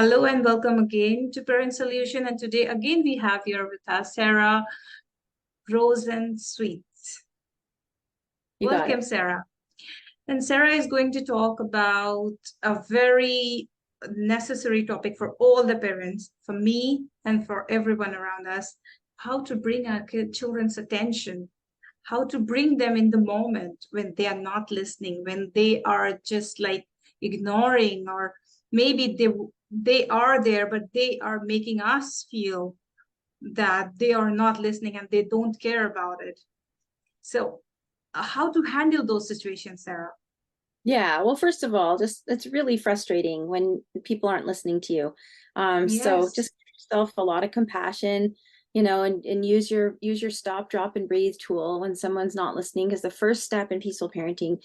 Hello and welcome again to Parent Solution. And today again we have here with us Sarah Rosensweet. You got Welcome, it. Sarah. And Sarah is going to talk about a very necessary topic for all the parents, for me and for everyone around us, how to bring our children's attention, how to bring them in the moment when they are not listening, when they are just like ignoring, or maybe they are there, but they are making us feel that they are not listening and they don't care about it. So, how to handle those situations, Sarah? Yeah. Well, first of all, just it's really frustrating when people aren't listening to you. So Yes. just give yourself a lot of compassion, and use your stop, drop, and breathe tool when someone's not listening, because the first step in peaceful parenting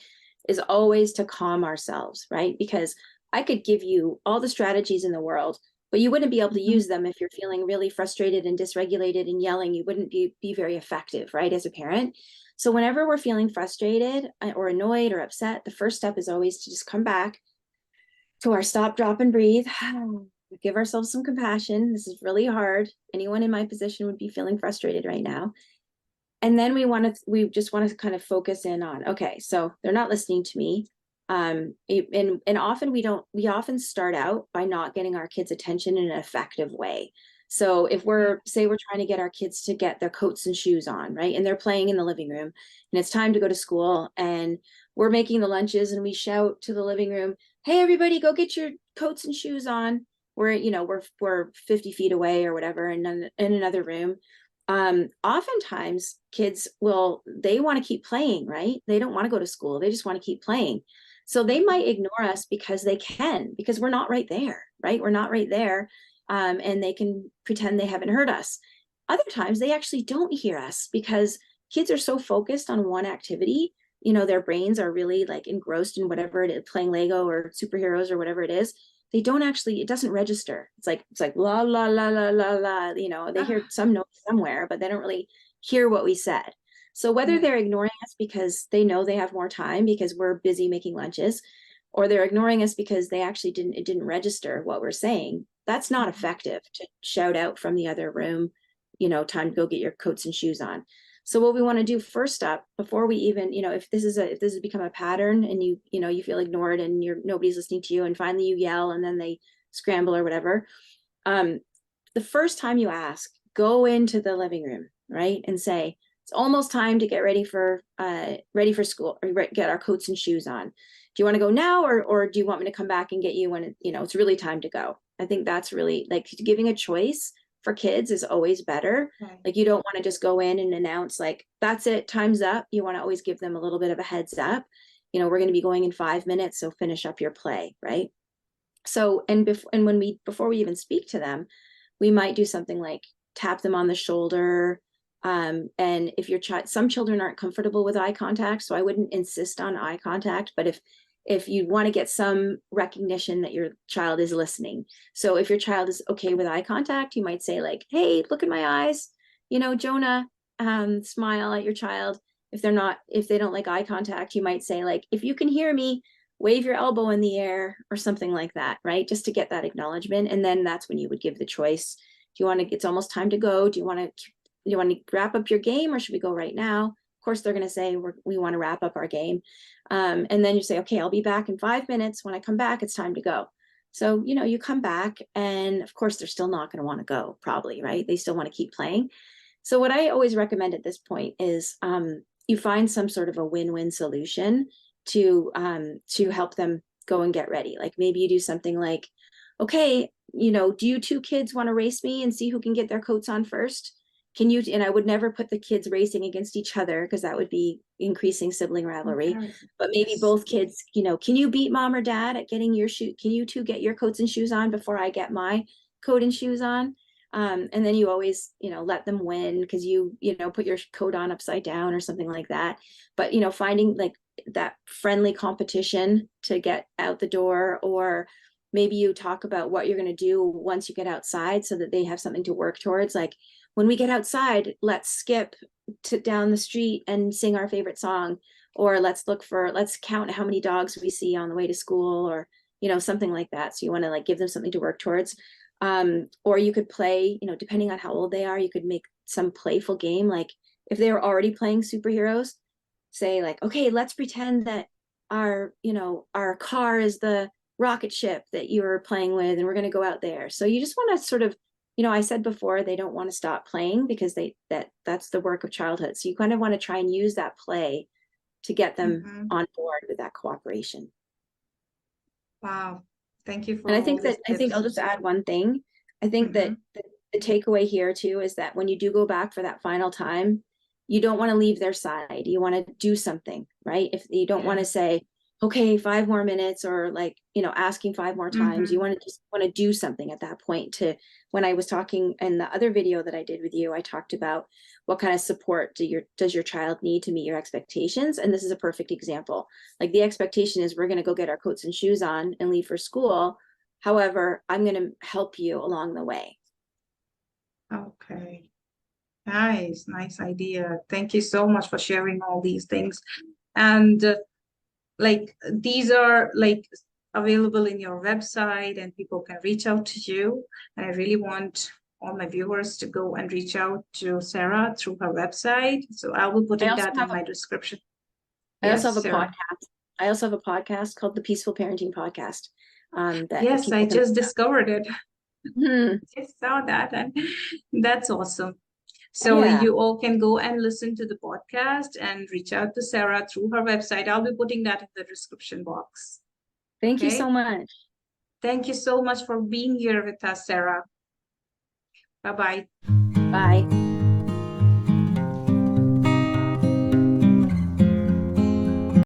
is always to calm ourselves, right? Because I could give you all the strategies in the world, but you wouldn't be able to Mhm. use them if you're feeling really frustrated and dysregulated and yelling. You wouldn't be very effective, right, as a parent. So whenever we're feeling frustrated or annoyed or upset, the first step is always to just come back to our stop, drop, and breathe. Give ourselves some compassion. This is really hard. Anyone in my position would be feeling frustrated right now. And then we just want to kind of focus in on, okay, so they're not listening to me. And often we often start out by not getting our kids' attention in an effective way. So if we're trying to get our kids to get their coats and shoes on, right? And they're playing in the living room and it's time to go to school, and we're making the lunches and we shout to the living room, hey, everybody, go get your coats and shoes on. We're 50 feet away or whatever in another room. Oftentimes kids they want to keep playing, right? They don't want to go to school. They just want to keep playing. So they might ignore us because we're not right there, right? We're not right there. And they can pretend they haven't heard us. Other times they actually don't hear us because kids are so focused on one activity. Their brains are really like engrossed in whatever it is, playing Lego or superheroes or whatever it is. They don't actually, it doesn't register. It's like la la la la la la. They hear Ah, some note somewhere, but they don't really hear what we said. So whether yeah. they're ignoring us because they know they have more time because we're busy making lunches, or they're ignoring us because it didn't register what we're saying, that's not Mhm. effective to shout out from the other room, time to go get your coats and shoes on. So what we want to do first up, before we even, if this has become a pattern and you feel ignored and nobody's listening to you, and finally you yell and then they scramble or whatever, um, the first time you ask, go into the living room, right, and say, it's almost time to get ready for school, or get our coats and shoes on. Do you want to go now, or do you want me to come back and get you when it's really time to go? I think that's really, like, giving a choice for kids is always better. Right. Like, you don't want to just go in and announce, like, that's it, time's up. You want to always give them a little bit of a heads up. We're going to be going in 5 minutes, so finish up your play, right? So, before we even speak to them, we might do something like tap them on the shoulder. And if some children aren't comfortable with eye contact, so I wouldn't insist on eye contact, but if you want to get some recognition that your child is listening. So if your child is okay with eye contact, you might say, like, hey, look in my eyes, Jonah, smile at your child. If they don't like eye contact, you might say, like, if you can hear me, wave your elbow in the air or something like that, right? Just to get that acknowledgement. And then that's when you would give the choice. Do you want to, it's almost time to go. Do you want to wrap up your game, or should we go right now? Of course, they're going to say, we want to wrap up our game. And then you say, okay, I'll be back in 5 minutes. When I come back, it's time to go. So, you come back, and of course, they're still not going to want to go, probably, right? They still want to keep playing. So what I always recommend at this point is, you find some sort of a win-win solution to help them go and get ready. Like, maybe you do something like, okay, do you two kids want to race me and see who can get their coats on first? And I would never put the kids racing against each other, because that would be increasing sibling rivalry. Comparison. But maybe Yes. both kids, can you beat mom or dad at getting your shoe? Can you two get your coats and shoes on before I get my coat and shoes on? And then you always, let them win, because put your coat on upside down or something like that. But, finding like that friendly competition to get out the door, or maybe you talk about what you're going to do once you get outside so that they have something to work towards. Like, when we get outside, let's skip down the street and sing our favorite song, or let's count how many dogs we see on the way to school, or you know, something like that. So you want to like give them something to work towards. Or you could play, you know, depending on how old they are, you could make some playful game. Like if they were already playing superheroes, say like, okay, let's pretend that our, you know, our car is the rocket ship that you were playing with, and we're going to go out there. So you just want to sort of, you know, I said before, they don't want to stop playing because that's the work of childhood. So you kind of want to try and use that play to get them Mm-hmm. on board with that cooperation. Wow. Thank you And for all these I think tips. I'll just add one thing. I think Mm-hmm. that the takeaway here too is that when you do go back for that final time, you don't want to leave their side. You want to do something, right? If you don't want to Yes. say, okay, 5 more minutes, or like, you know, asking 5 more times, you Mm-hmm. want to just want to do something at that point. To when I was talking in the other video that I did with you, I talked about what kind of support does your child need to meet your expectations. And this is a perfect example. Like the expectation is we're going to go get our coats and shoes on and leave for school. However, I'm going to help you along the way. Okay. Nice, nice idea. Thank you so much for sharing all these things. And like these are like available in your website and people can reach out to you. And I really want all my viewers to go and reach out to Sarah through her website. So I'll be I putting also that in have a my description. I also Yes, have a Sarah. podcast. I also have a podcast called the Peaceful Parenting Podcast that Yes, I people can. just discovered it. Hmm. Just saw that and that's awesome. So Yeah. you all can go and listen to the podcast and reach out to Sarah through her website. I'll be putting that in the description box. Thank you so Okay. much. Thank you so much for being here with us, Sarah. Bye-bye. Bye.